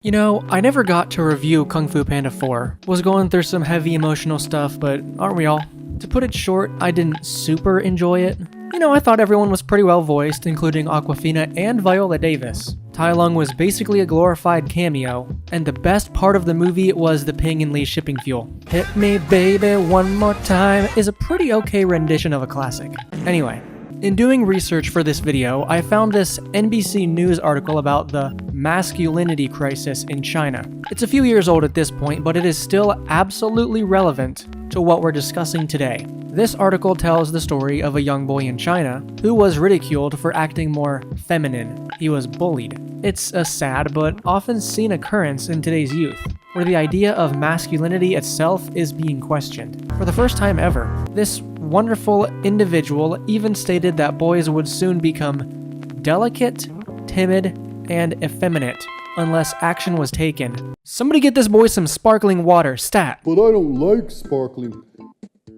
You know, I never got to review Kung Fu Panda 4. Was going through some heavy emotional stuff, but aren't we all? To put it short, I didn't super enjoy it. You know, I thought everyone was pretty well voiced, including Awkwafina and Viola Davis. Tai Lung was basically a glorified cameo, and the best part of the movie was the Ping and Lee shipping fuel. Hit me baby one more time is a pretty okay rendition of a classic. Anyway, in doing research for this video, I found this NBC News article about the masculinity crisis in China. It's a few years old at this point, but it is still absolutely relevant to what we're discussing today. This article tells the story of a young boy in China who was ridiculed for acting more feminine. He was bullied. It's a sad but often seen occurrence in today's youth, where the idea of masculinity itself is being questioned. For the first time ever, this wonderful individual even stated that boys would soon become delicate, timid, and effeminate unless action was taken. Somebody get this boy some sparkling water, stat. But I don't like sparkling.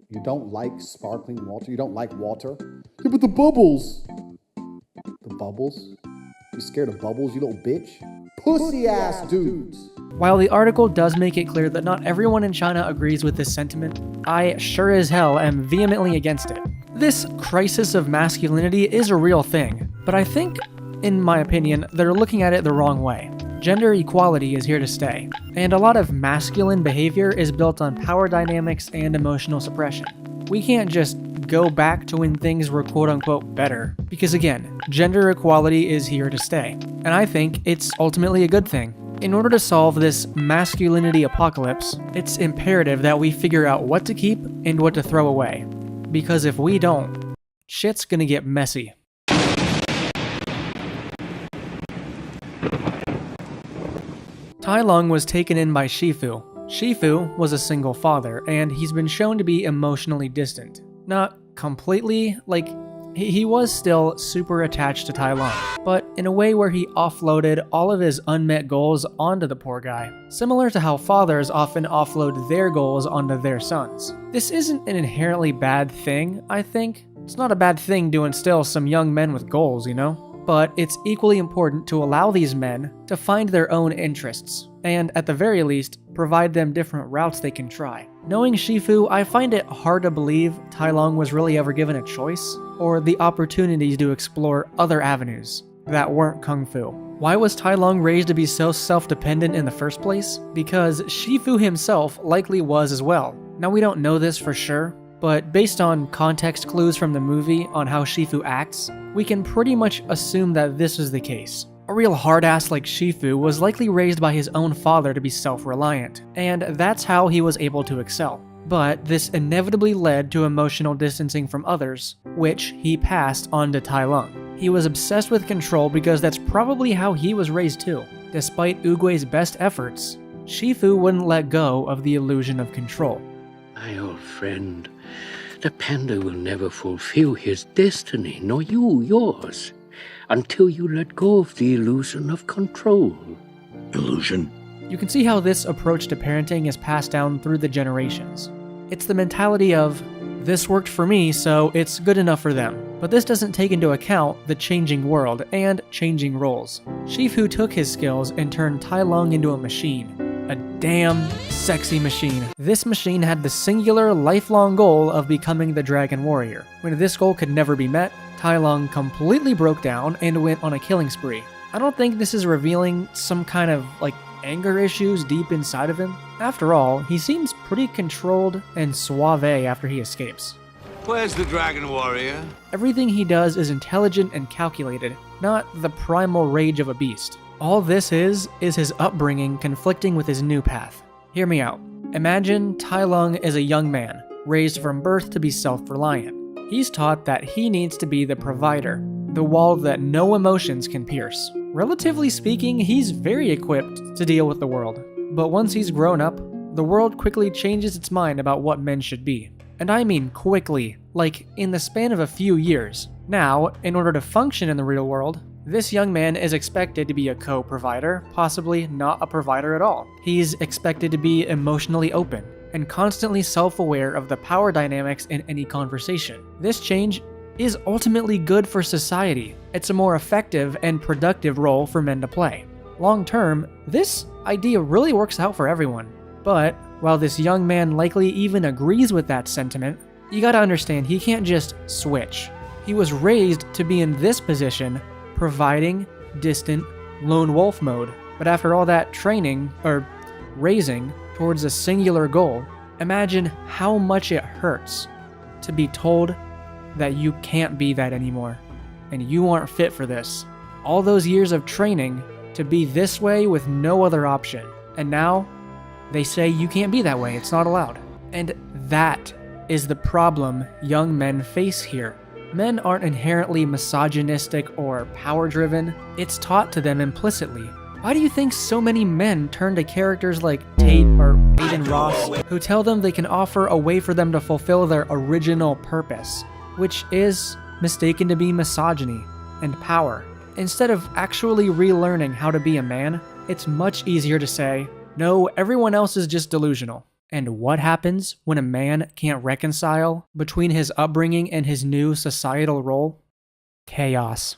You don't like sparkling water? You don't like water? Yeah, but the bubbles. The bubbles? You scared of bubbles, you little bitch? Pussy ass dudes. While the article does make it clear that not everyone in China agrees with this sentiment, I sure as hell am vehemently against it. This crisis of masculinity is a real thing, but I think, in my opinion, they're looking at it the wrong way. Gender equality is here to stay, and a lot of masculine behavior is built on power dynamics and emotional suppression. We can't just go back to when things were quote-unquote better, because again, gender equality is here to stay, and I think it's ultimately a good thing. In order to solve this masculinity apocalypse, it's imperative that we figure out what to keep and what to throw away, because if we don't, shit's gonna get messy. Tai Lung was taken in by Shifu. Shifu was a single father, and he's been shown to be emotionally distant. Not completely, he was still super attached to Tai Lung, but in a way where he offloaded all of his unmet goals onto the poor guy, similar to how fathers often offload their goals onto their sons. This isn't an inherently bad thing, I think. It's not a bad thing to instill some young men with goals, you know? But it's equally important to allow these men to find their own interests, and at the very least, provide them different routes they can try. Knowing Shifu, I find it hard to believe Tai Lung was really ever given a choice, or the opportunity to explore other avenues that weren't Kung Fu. Why was Tai Lung raised to be so self-dependent in the first place? Because Shifu himself likely was as well. Now we don't know this for sure, but based on context clues from the movie on how Shifu acts, we can pretty much assume that this is the case. A real hard-ass like Shifu was likely raised by his own father to be self-reliant, and that's how he was able to excel. But this inevitably led to emotional distancing from others, which he passed on to Tai Lung. He was obsessed with control because that's probably how he was raised too. Despite Oogway's best efforts, Shifu wouldn't let go of the illusion of control. My old friend, the panda will never fulfill his destiny, nor you yours, until you let go of the illusion of control. Illusion? You can see how this approach to parenting is passed down through the generations. It's the mentality of, this worked for me, so it's good enough for them. But this doesn't take into account the changing world and changing roles. Shifu took his skills and turned Tai Lung into a machine. A damn sexy machine. This machine had the singular lifelong goal of becoming the Dragon Warrior. When this goal could never be met, Tai Lung completely broke down and went on a killing spree. I don't think this is revealing some kind of, anger issues deep inside of him. After all, he seems pretty controlled and suave after he escapes. Where's the Dragon Warrior? Everything he does is intelligent and calculated, not the primal rage of a beast. All this is his upbringing conflicting with his new path. Hear me out. Imagine Tai Lung is a young man, raised from birth to be self-reliant. He's taught that he needs to be the provider, the wall that no emotions can pierce. Relatively speaking, he's very equipped to deal with the world. But once he's grown up, the world quickly changes its mind about what men should be. And I mean quickly, like in the span of a few years. Now, in order to function in the real world, this young man is expected to be a co-provider, possibly not a provider at all. He's expected to be emotionally open and constantly self-aware of the power dynamics in any conversation. This change is ultimately good for society. It's a more effective and productive role for men to play. Long term, this idea really works out for everyone. But while this young man likely even agrees with that sentiment, you gotta understand he can't just switch. He was raised to be in this position, providing, distant, lone wolf mode. But after all that training, or raising, towards a singular goal, imagine how much it hurts to be told that you can't be that anymore, and you aren't fit for this. All those years of training to be this way with no other option, and now they say you can't be that way, it's not allowed. And that is the problem young men face here. Men aren't inherently misogynistic or power-driven, it's taught to them implicitly. Why do you think so many men turn to characters like Tate or Aiden Ross, who tell them they can offer a way for them to fulfill their original purpose, which is mistaken to be misogyny and power? Instead of actually relearning how to be a man, it's much easier to say, no, everyone else is just delusional. And what happens when a man can't reconcile between his upbringing and his new societal role? Chaos.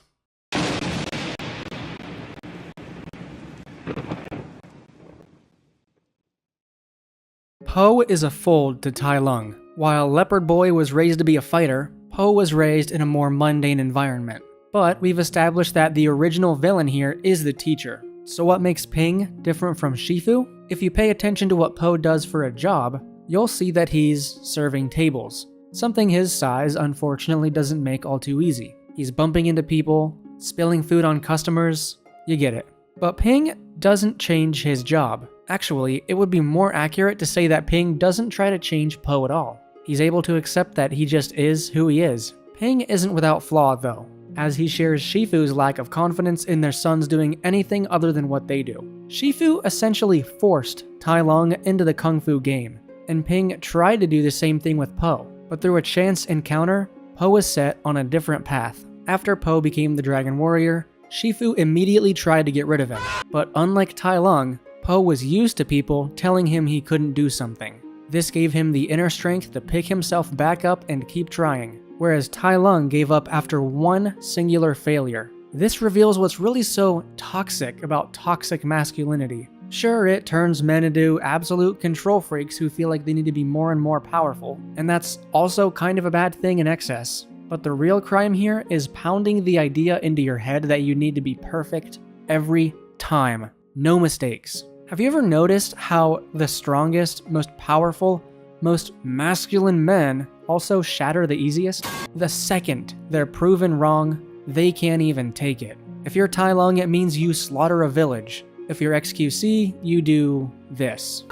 Po is a fold to Tai Lung. While Leopard Boy was raised to be a fighter, Po was raised in a more mundane environment. But we've established that the original villain here is the teacher. So what makes Ping different from Shifu? If you pay attention to what Po does for a job, you'll see that he's serving tables. Something his size unfortunately doesn't make all too easy. He's bumping into people, spilling food on customers, you get it. But Ping doesn't change his job. Actually, it would be more accurate to say that Ping doesn't try to change Po at all. He's able to accept that he just is who he is. Ping isn't without flaw though, as he shares Shifu's lack of confidence in their sons doing anything other than what they do. Shifu essentially forced Tai Lung into the Kung Fu game, and Ping tried to do the same thing with Po, but through a chance encounter, Po was set on a different path. After Po became the Dragon Warrior, Shifu immediately tried to get rid of him, but unlike Tai Lung, Po was used to people telling him he couldn't do something. This gave him the inner strength to pick himself back up and keep trying, whereas Tai Lung gave up after one singular failure. This reveals what's really so toxic about toxic masculinity. Sure, it turns men into absolute control freaks who feel like they need to be more and more powerful, and that's also kind of a bad thing in excess. But the real crime here is pounding the idea into your head that you need to be perfect every time. No mistakes. Have you ever noticed how the strongest, most powerful, most masculine men also shatter the easiest? The second they're proven wrong, they can't even take it. If you're Tai Lung, it means you slaughter a village. If you're XQC, you do this.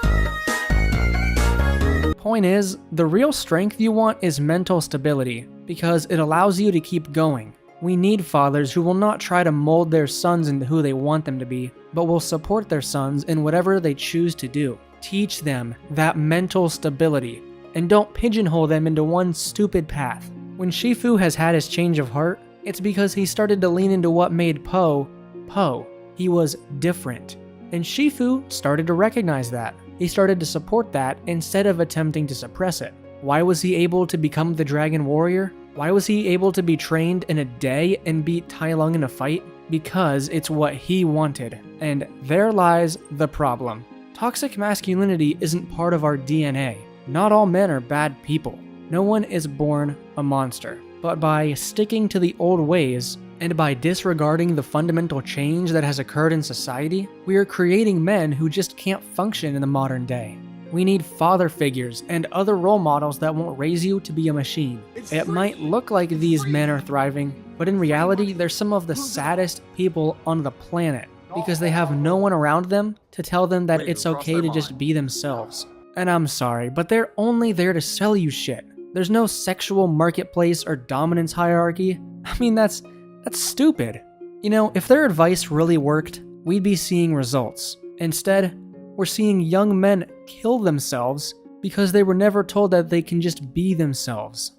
Point is, the real strength you want is mental stability, because it allows you to keep going. We need fathers who will not try to mold their sons into who they want them to be, but will support their sons in whatever they choose to do. Teach them that mental stability, and don't pigeonhole them into one stupid path. When Shifu has had his change of heart, it's because he started to lean into what made Po, Po. He was different. And Shifu started to recognize that. He started to support that instead of attempting to suppress it. Why was he able to become the Dragon Warrior? Why was he able to be trained in a day and beat Tai Lung in a fight? Because it's what he wanted. And there lies the problem. Toxic masculinity isn't part of our DNA. Not all men are bad people. No one is born a monster. But by sticking to the old ways, and by disregarding the fundamental change that has occurred in society, we are creating men who just can't function in the modern day. We need father figures and other role models that won't raise you to be a machine. It might look like these men are thriving, but in reality, they're some of the saddest people on the planet because they have no one around them to tell them that it's okay to just be themselves. And I'm sorry, but they're only there to sell you shit. There's no sexual marketplace or dominance hierarchy. I mean, that's stupid. You know, if their advice really worked, we'd be seeing results. Instead, we're seeing young men kill themselves because they were never told that they can just be themselves.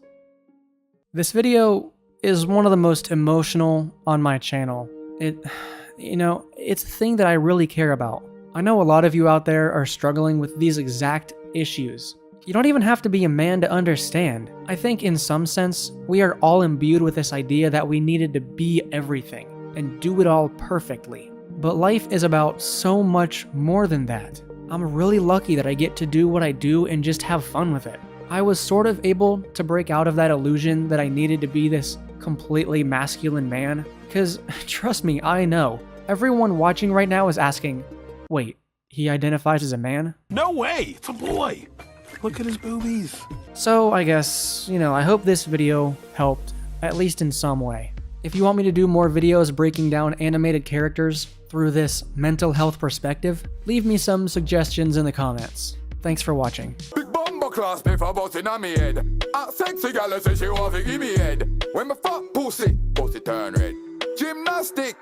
This video is one of the most emotional on my channel. It's a thing that I really care about. I know a lot of you out there are struggling with these exact issues. You don't even have to be a man to understand. I think in some sense, we are all imbued with this idea that we needed to be everything and do it all perfectly. But life is about so much more than that. I'm really lucky that I get to do what I do and just have fun with it. I was sort of able to break out of that illusion that I needed to be this completely masculine man, because trust me, I know. Everyone watching right now is asking, wait, he identifies as a man? No way! It's a boy! Look at his boobies. So I guess, I hope this video helped, at least in some way. If you want me to do more videos breaking down animated characters through this mental health perspective, leave me some suggestions in the comments. Thanks for watching. Big bumbo class me for busting on me head. A sexy gal say she want to give me head. When me fuck pussy turn red. Gymnastic.